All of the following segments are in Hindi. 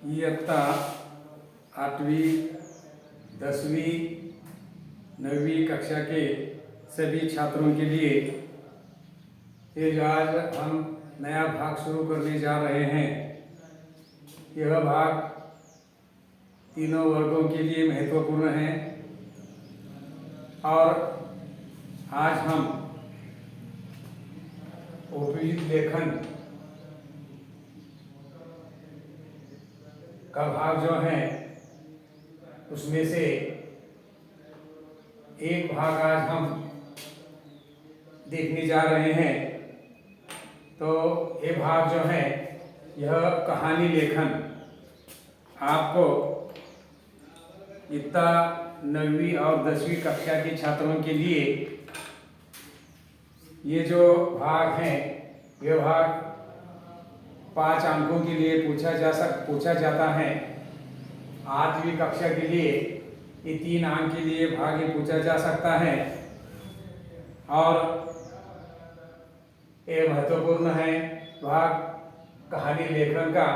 इयत्ता 8वीं 10वीं 9वीं कक्षा के सभी छात्रों के लिए ये जो आज हम नया भाग शुरू करने जा रहे हैं, यह भाग तीनों वर्गों के लिए महत्वपूर्ण है। और आज हम उपयुक्त लेखन का भाग जो है उसमें से एक भाग आज हम देखने जा रहे हैं। तो ये भाग जो है यह कहानी लेखन आपको इतना 9वीं और 10वीं कक्षा के छात्रों के लिए ये जो भाग है यह भाग 5 अंकों के लिए पूछा जाता है। 8वीं कक्षा के लिए ये 3 अंक के लिए भाग ये पूछा जा सकता है और ये महत्वपूर्ण है भाग कहानी लेखन का।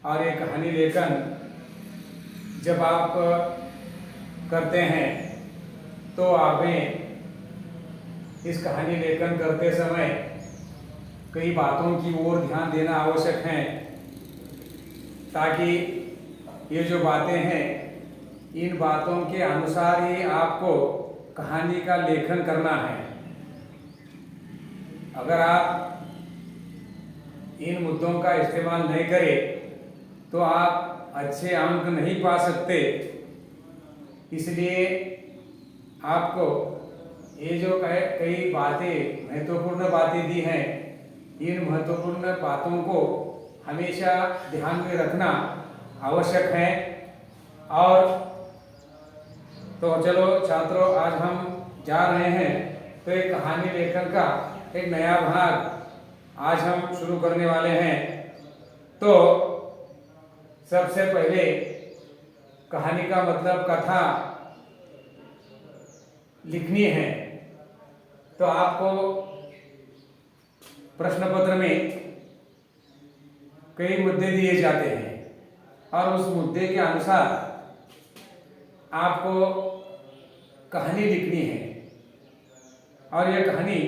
और ये कहानी लेखन जब आप करते हैं तो हमें इस कहानी लेखन करते समय कई बातों की ओर ध्यान देना आवश्यक है, ताकि ये जो बातें हैं इन बातों के अनुसार ही आपको कहानी का लेखन करना है। अगर आप इन मुद्दों का इस्तेमाल नहीं करें तो आप अच्छे अंक नहीं पा सकते। इसलिए आपको ये जो कई बातें महत्वपूर्ण बातें दी हैं, इन महत्वपूर्ण बातों को हमेशा ध्यान में रखना आवश्यक है। और तो चलो छात्रों, आज हम जा रहे हैं तो एक कहानी लेखन का एक नया भाग आज हम शुरू करने वाले हैं। तो सबसे पहले कहानी का मतलब कथा लिखनी है। तो आपको प्रश्न पत्र में कई मुद्दे दिए जाते हैं और उस मुद्दे के अनुसार आपको कहानी लिखनी है। और यह कहानी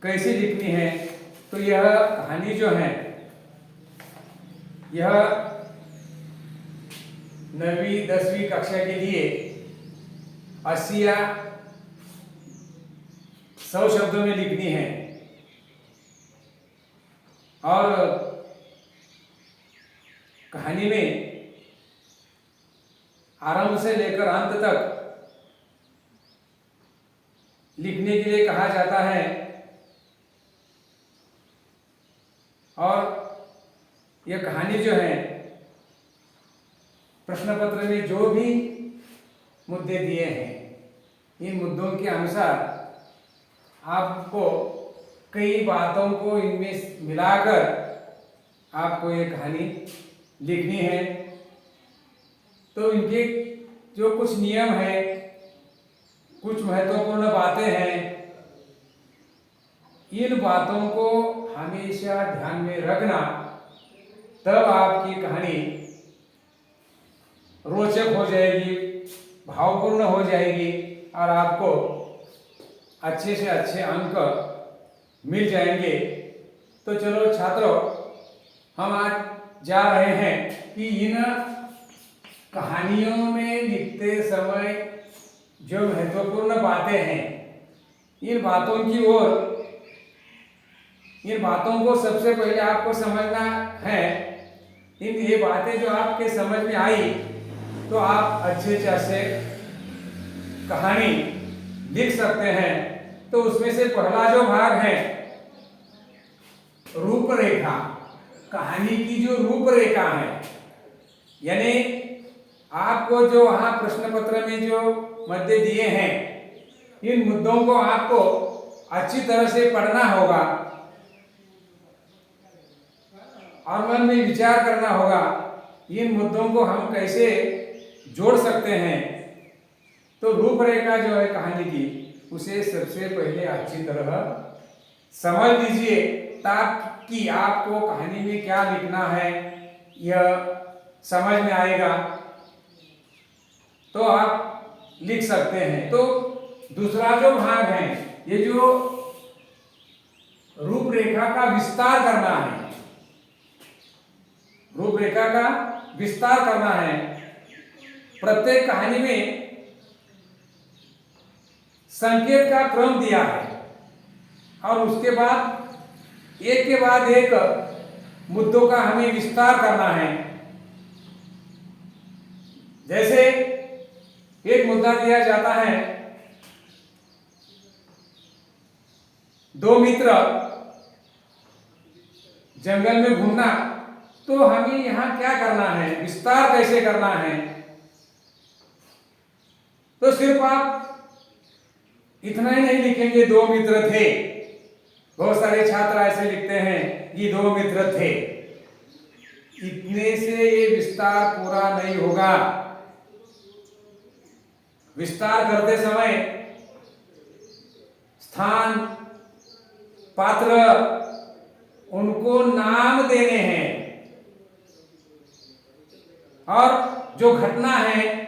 कैसे लिखनी है, तो यह कहानी जो है यह 9वीं 10वीं कक्षा के लिए 80 या 100 शब्दों में लिखनी है। और कहानी में आरंभ से लेकर अंत तक लिखने के लिए कहा जाता है। और यह कहानी जो है प्रश्न पत्र में जो भी मुद्दे दिए हैं इन मुद्दों के अनुसार आपको कई बातों को इनमें मिलाकर आपको ये कहानी लिखनी है। तो इनके जो कुछ नियम हैं, कुछ महत्वपूर्ण बातें हैं, इन बातों को हमेशा ध्यान में रखना, तब आपकी कहानी रोचक हो जाएगी, भावपूर्ण हो जाएगी और आपको अच्छे से अच्छे अंक मिल जाएंगे। तो चलो छात्रों, हम आज जा रहे हैं कि इन कहानियों में लिखते समय जो महत्वपूर्ण बातें हैं इन बातों को सबसे पहले आपको समझना है। ये बातें जो आपके समझ में आई तो आप अच्छे से कहानी लिख सकते हैं। तो उसमें से पहला जो भाग है रूपरेखा, कहानी की जो रूपरेखा है, यानी आपको जो वहां प्रश्न पत्र में जो मुद्दे दिए हैं इन मुद्दों को आपको अच्छी तरह से पढ़ना होगा और मन में विचार करना होगा इन मुद्दों को हम कैसे जोड़ सकते हैं। तो रूपरेखा जो है कहानी की, उसे सबसे पहले अच्छी तरह समझ लीजिए ताकि आपको कहानी में क्या लिखना है यह समझ में आएगा तो आप लिख सकते हैं। तो दूसरा जो भाग है, ये जो रूपरेखा का विस्तार करना है, रूपरेखा का विस्तार करना है। प्रत्येक कहानी में संकेत का क्रम दिया है और उसके बाद एक के बाद एक मुद्दों का हमें विस्तार करना है। जैसे एक मुद्दा दिया जाता है, दो मित्र जंगल में घूमना, तो हमें यहां क्या करना है, विस्तार कैसे करना है। तो सिर्फ आप इतना ही नहीं लिखेंगे दो मित्र थे। बहुत सारे छात्र ऐसे लिखते हैं कि दो मित्र थे, इतने से ये विस्तार पूरा नहीं होगा। विस्तार करते समय स्थान, पात्र, उनको नाम देने हैं और जो घटना है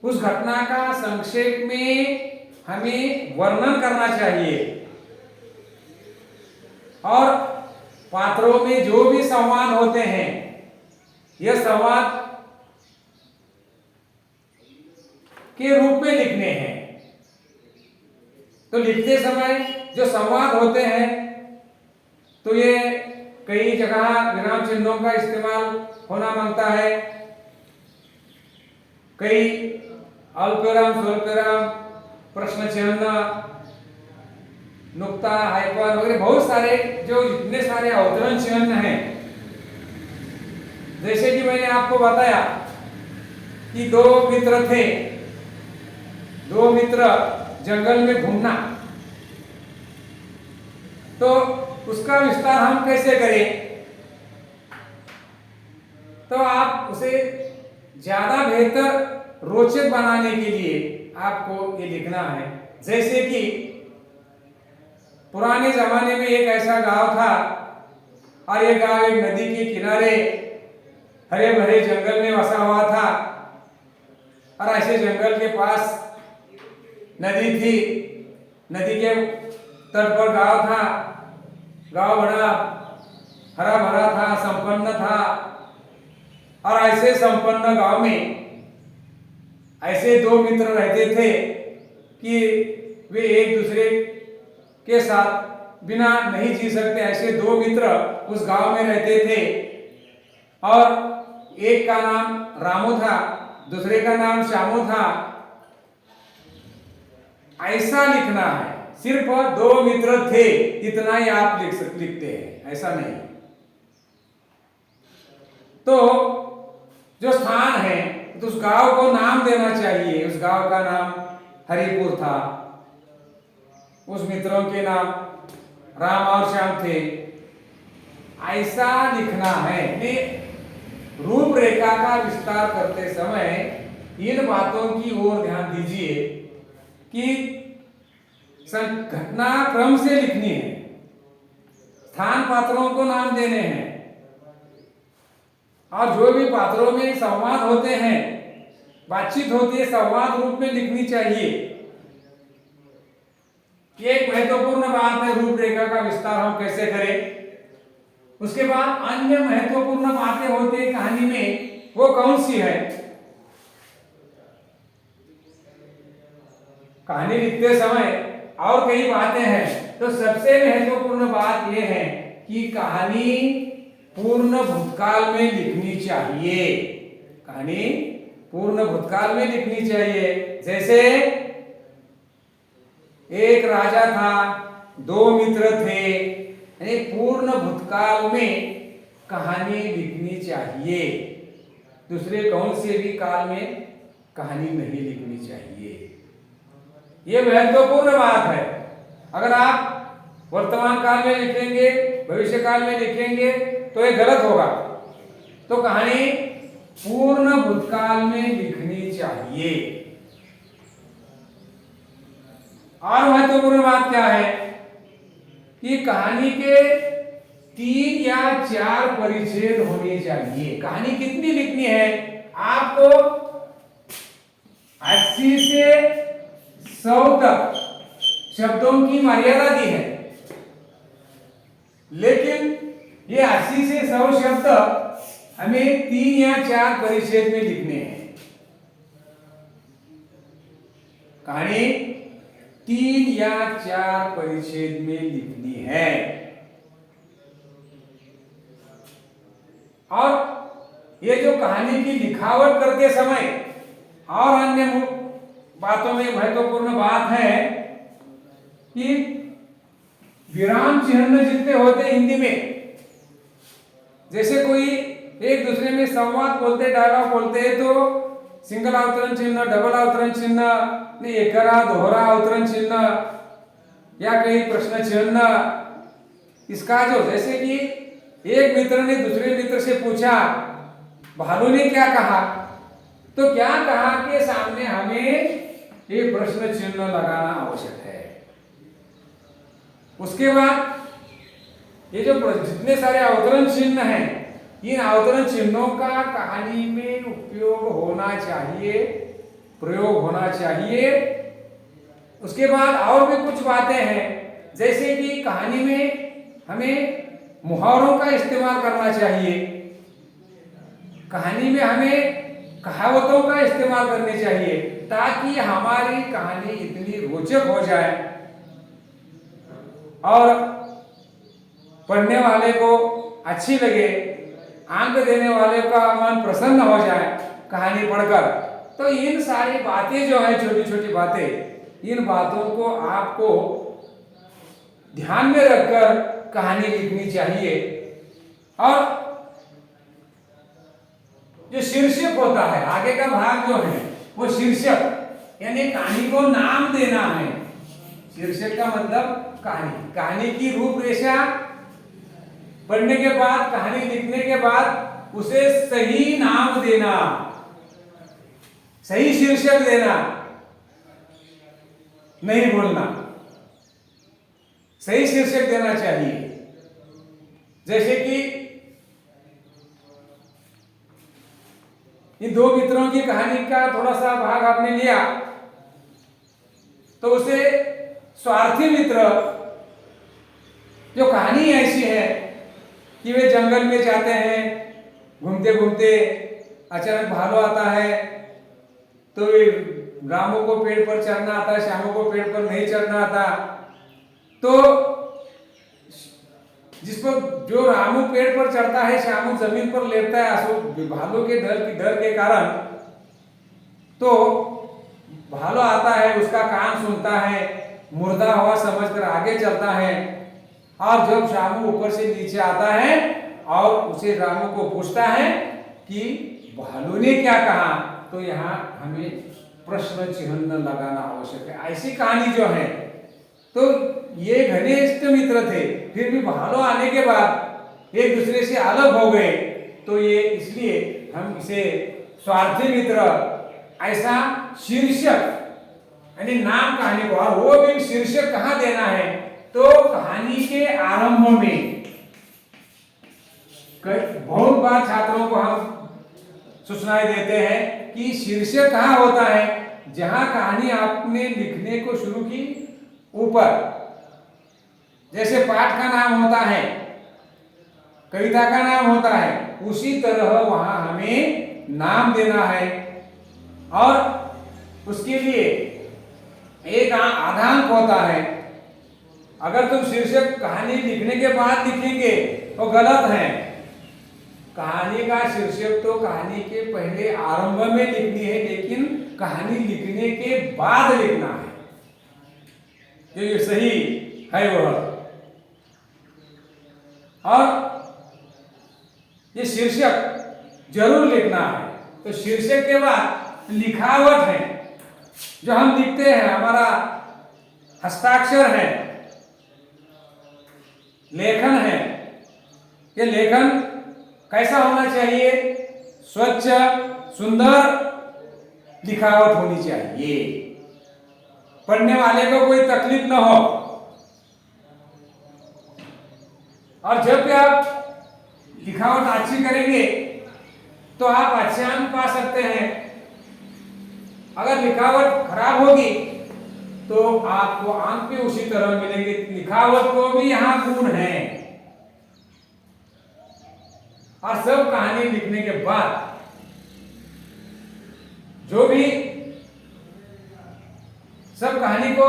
उस घटना का संक्षेप में हमें वर्णन करना चाहिए और पात्रों में जो भी संवाद होते हैं, यह संवाद के रूप में लिखने हैं। तो लिखते समय जो संवाद होते हैं तो ये कई जगह विराम चिन्हों का इस्तेमाल होना मांगता है, कई अल्पविराम, स्वल्पविराम, प्रश्न चिन्ह, नुक्ता, हाइफन वगैरह बहुत सारे जो इतने सारे अवतरण चिन्ह हैं। जैसे कि मैंने आपको बताया कि दो मित्र थे, दो मित्र जंगल में घूमना, तो उसका विस्तार हम कैसे करें। तो आप उसे ज्यादा बेहतर रोचक बनाने के लिए आपको ये लिखना है। जैसे कि पुराने जमाने में एक ऐसा गांव था और ये गांव एक नदी के किनारे हरे भरे जंगल में बसा हुआ था और ऐसे जंगल के पास नदी थी, नदी के तट पर गांव था। गांव बड़ा हरा भरा था, संपन्न था और ऐसे संपन्न गांव में ऐसे दो मित्र रहते थे कि वे एक दूसरे के साथ बिना नहीं जी सकते। ऐसे दो मित्र उस गांव में रहते थे और एक का नाम रामू था, दूसरे का नाम श्यामू था। ऐसा लिखना है, सिर्फ दो मित्र थे इतना ही आप लिखते हैं, ऐसा नहीं। तो जो स्थान है तो उस गांव को नाम देना चाहिए। उस गांव का नाम हरिपुर था, उस मित्रों के नाम राम और श्याम थे। ऐसा लिखना है। रूपरेखा का विस्तार करते समय इन बातों की ओर ध्यान दीजिए कि घटना क्रम से लिखनी है, स्थान पात्रों को नाम देने हैं और जो भी पात्रों में संवाद होते हैं, बातचीत होती है, संवाद रूप में लिखनी चाहिए। एक महत्वपूर्ण बात है रूपरेखा का विस्तार हम कैसे करें। उसके बाद अन्य महत्वपूर्ण बातें होती है कहानी में, वो कौन सी है। कहानी लिखते समय और कई बातें हैं, तो सबसे महत्वपूर्ण बात यह है कि कहानी पूर्ण भूतकाल में लिखनी चाहिए। कहानी पूर्ण भूतकाल में लिखनी चाहिए। जैसे एक राजा था, दो मित्र थे, यानी पूर्ण भूतकाल में कहानी लिखनी चाहिए। दूसरे कौन से भी काल में कहानी नहीं लिखनी चाहिए। यह महत्वपूर्ण बात है। अगर आप वर्तमान काल में लिखेंगे, भविष्य काल में लिखेंगे तो यह गलत होगा। तो कहानी पूर्ण भूतकाल में लिखनी चाहिए। और महत्वपूर्ण बात क्या है कि कहानी के 3 या 4 परिच्छेद होने चाहिए। कहानी कितनी लिखनी है आपको? 80 से 100 तक शब्दों की मर्यादा दी है, लेकिन ये 80 से 100 शब्द हमें 3 या 4 परिच्छेद में लिखने हैं। कहानी 3 या 4 परिच्छेद में लिखनी है। और ये जो कहानी की लिखावट करते समय और अन्य बातों में महत्वपूर्ण बात है कि विराम चिन्ह जितने होते हैं हिंदी में, जैसे कोई एक दूसरे में संवाद बोलते, डायलॉग बोलते हैं, तो सिंगल अवतरण चिन्ह, डबल अवतरण चिन्ह, एकरा दोहरा अवतरण चिन्ह या कई प्रश्न चिन्ह, इसका जो, जैसे कि एक मित्र ने दूसरे मित्र से पूछा भालू ने क्या कहा, तो क्या कहा के सामने हमें एक प्रश्न चिन्ह लगाना आवश्यक है। उसके बाद ये जो जितने सारे अवतरण चिन्ह हैं, इन अवतरण चिन्हों का कहानी में उपयोग होना चाहिए, प्रयोग होना चाहिए। उसके बाद और भी कुछ बातें हैं, जैसे कि कहानी में हमें मुहावरों का इस्तेमाल करना चाहिए, कहानी में हमें कहावतों का इस्तेमाल करने चाहिए, ताकि हमारी कहानी इतनी रोचक हो जाए और पढ़ने वाले को अच्छी लगे, अंक देने वाले का मन प्रसन्न हो जाए कहानी पढ़कर। तो इन सारी बातें जो है, छोटी छोटी बातें, इन बातों को आपको ध्यान में रखकर कहानी लिखनी चाहिए। और जो शीर्षक होता है, आगे का भाग जो है वो शीर्षक, यानी कहानी को नाम देना है। शीर्षक का मतलब कहानी, कहानी की रूपरेखा पढ़ने के बाद, कहानी लिखने के बाद उसे सही नाम देना, सही शीर्षक देना, नहीं बोलना, सही शीर्षक देना चाहिए। जैसे कि इन दो मित्रों की कहानी का थोड़ा सा भाग आपने लिया, तो उसे स्वार्थी मित्र, जो कहानी ऐसी है कि वे जंगल में जाते हैं, घूमते घूमते अचानक भालू आता है, तो रामू को पेड़ पर चढ़ना आता है, श्यामू को पेड़ पर नहीं चढ़ना आता। तो जिसको जो रामू पेड़ पर चढ़ता है, श्यामू जमीन पर लेटता है भालू के डर के कारण। तो भालू आता है, उसका कान सुनता है, मुर्दा हुआ समझकर आगे चलता है, और जब श्यामू ऊपर से नीचे आता है और उसे रामू को पूछता है कि भालू ने क्या कहा, तो यहाँ हमें प्रश्न चिन्ह लगाना आवश्यक है। ऐसी कहानी जो है, तो ये घनिष्ठ मित्र थे, फिर भी भालू आने के बाद एक दूसरे से अलग हो गए, तो ये इसलिए हम इसे स्वार्थी मित्र, ऐसा शीर्षक यानी नाम कहानी को, और वो भी शीर्षक कहाँ देना है, तो कहानी के आरंभ में। बहुत बार छात्रों को हम सूचनाएं देते हैं कि शीर्षक कहाँ होता है, जहां कहानी आपने लिखने को शुरू की ऊपर, जैसे पाठ का नाम होता है, कविता का नाम होता है, उसी तरह वहां हमें नाम देना है। और उसके लिए एक आधांक होता है। अगर तुम शीर्षक कहानी लिखने के बाद लिखेंगे तो गलत है। कहानी का शीर्षक तो कहानी के पहले आरंभ में लिखनी है, लेकिन कहानी लिखने के बाद लिखना है, जो ये सही है वह। और ये शीर्षक जरूर लिखना है। तो शीर्षक के बाद लिखावट है, जो हम लिखते हैं, हमारा हस्ताक्षर है, लेखन है। ये लेखन कैसा होना चाहिए? स्वच्छ, सुंदर लिखावट होनी चाहिए, पढ़ने वाले को कोई तकलीफ न हो। और जब भी आप लिखावट अच्छी करेंगे तो आप अच्छे अंक पा सकते हैं। अगर लिखावट खराब होगी तो आपको अंक भी उसी तरह मिलेंगे। लिखावट को भी यहाँ गुण है। और सब कहानी लिखने के बाद जो भी सब कहानी को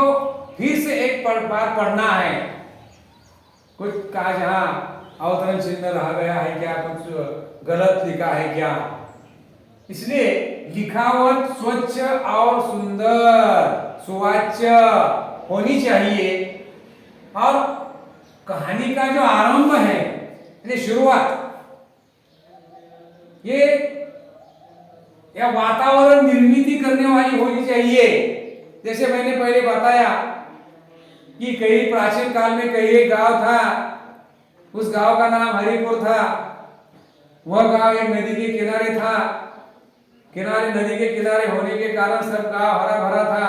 फिर से एक बार पढ़ना है। कुछ का जहां अवतरण चिन्ह रह गया है क्या, कुछ गलत लिखा है क्या, इसलिए लिखावट स्वच्छ और सुंदर सुवाच्य होनी चाहिए। और कहानी का जो आरंभ है, यानी शुरुआत, ये या वातावरण निर्मित करने वाली होनी चाहिए। जैसे मैंने पहले बताया कि कई प्राचीन काल में कई एक गांव था, उस गांव का नाम हरिपुर था। वह गांव एक नदी के किनारे था। नदी के किनारे होने के कारण सब गांव हरा भरा था।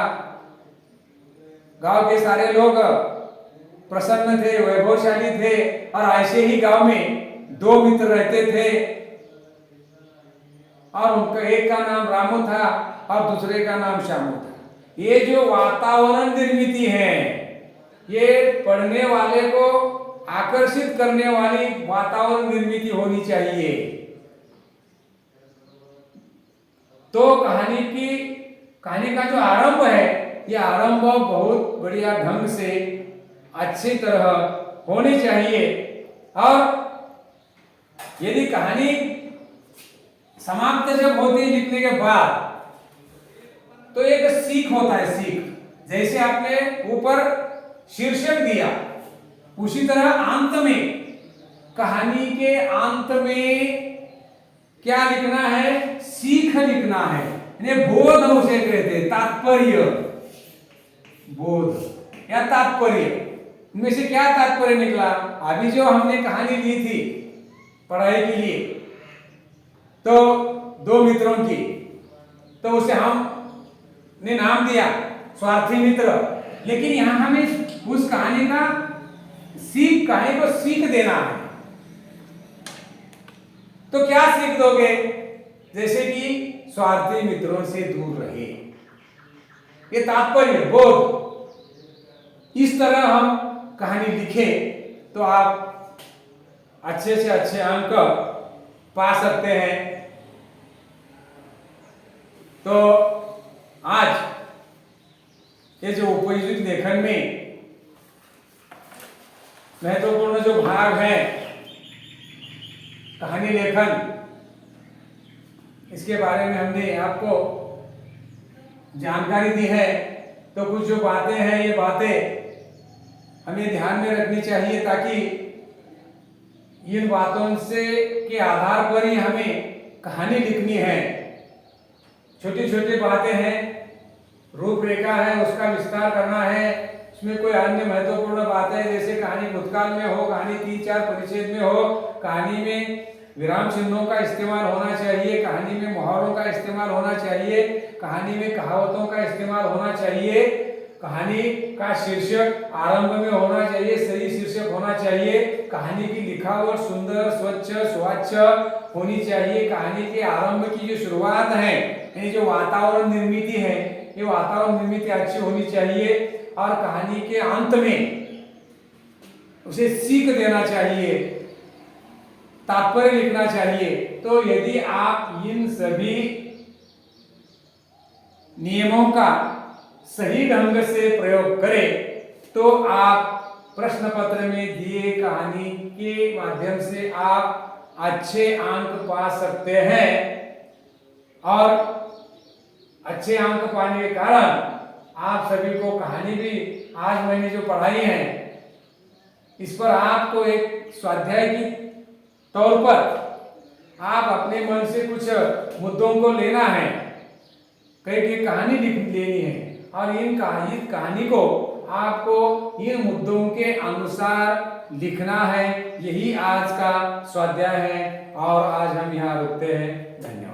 गांव के सारे लोग प्रसन्न थे, वैभवशाली थे। और ऐसे ही गांव में दो मित्र रहते थे और उनका एक का नाम रामू था और दूसरे का नाम श्यामू था। ये जो वातावरण निर्मित है, ये पढ़ने वाले को आकर्षित करने वाली वातावरण निर्मित होनी चाहिए। तो कहानी का जो आरंभ है, ये आरंभ बहुत बढ़िया ढंग से अच्छी तरह होनी चाहिए। और यदि कहानी समाप्त जब होती है लिखने के बाद, तो एक सीख होता है। सीख जैसे आपने ऊपर शीर्षक दिया, उसी तरह अंत में, कहानी के अंत में क्या लिखना है? सीख लिखना है। यानी बोध उसे कहते हैं, तात्पर्य, बोध या तात्पर्य। इनमें से क्या तात्पर्य निकला? अभी जो हमने कहानी ली थी पढ़ाई के लिए, तो दो मित्रों की, तो उसे हमने नाम दिया स्वार्थी मित्र। लेकिन यहां हमें उस कहानी को सीख देना है। तो क्या सीख दोगे? जैसे कि स्वार्थी मित्रों से दूर रहे, ये तात्पर्य, बोध। इस तरह हम कहानी लिखे तो आप अच्छे से अच्छे अंक पा सकते हैं। तो आज ये जो उपयुक्त लेखन में महत्वपूर्ण जो भाग है कहानी लेखन, इसके बारे में हमने आपको जानकारी दी है। तो कुछ जो बातें हैं, ये बातें हमें ध्यान में रखनी चाहिए, ताकि इन बातों से के आधार पर ही हमें कहानी लिखनी है। छोटी छोटी बातें हैं, रूपरेखा है, उसका विस्तार करना है। उसमें कोई अन्य महत्वपूर्ण बातें, जैसे कहानी भूतकाल में हो, कहानी 3-4 परिच्छेद में हो, कहानी में विराम चिन्हों का इस्तेमाल होना चाहिए, कहानी में मुहावरों का इस्तेमाल होना चाहिए, कहानी में कहावतों का इस्तेमाल होना चाहिए, कहानी का शीर्षक आरंभ में होना चाहिए, सही शीर्षक होना चाहिए, कहानी की लिखावट सुंदर, स्वच्छ, सुवाच्य होनी चाहिए। कहानी के आरंभ की जो शुरुआत है, यानी जो वातावरण निर्मित है, ये वातावरण निर्मित अच्छी होनी चाहिए। और कहानी के अंत में उसे सीख देना चाहिए, तात्पर्य लिखना चाहिए। तो यदि आप इन सभी नियमों का सही ढंग से प्रयोग करें तो आप प्रश्न पत्र में दिए कहानी के माध्यम से आप अच्छे अंक पा सकते हैं। और अच्छे अंक पाने के कारण आप सभी को कहानी भी आज मैंने जो पढ़ाई है, इस पर आपको एक स्वाध्याय की तौर पर आप अपने मन से कुछ मुद्दों को लेना है, कई कहानी लेनी है। और इन कहानी को आपको इन मुद्दों के अनुसार लिखना है। यही आज का स्वाध्याय है और आज हम यहाँ रुकते हैं। धन्यवाद।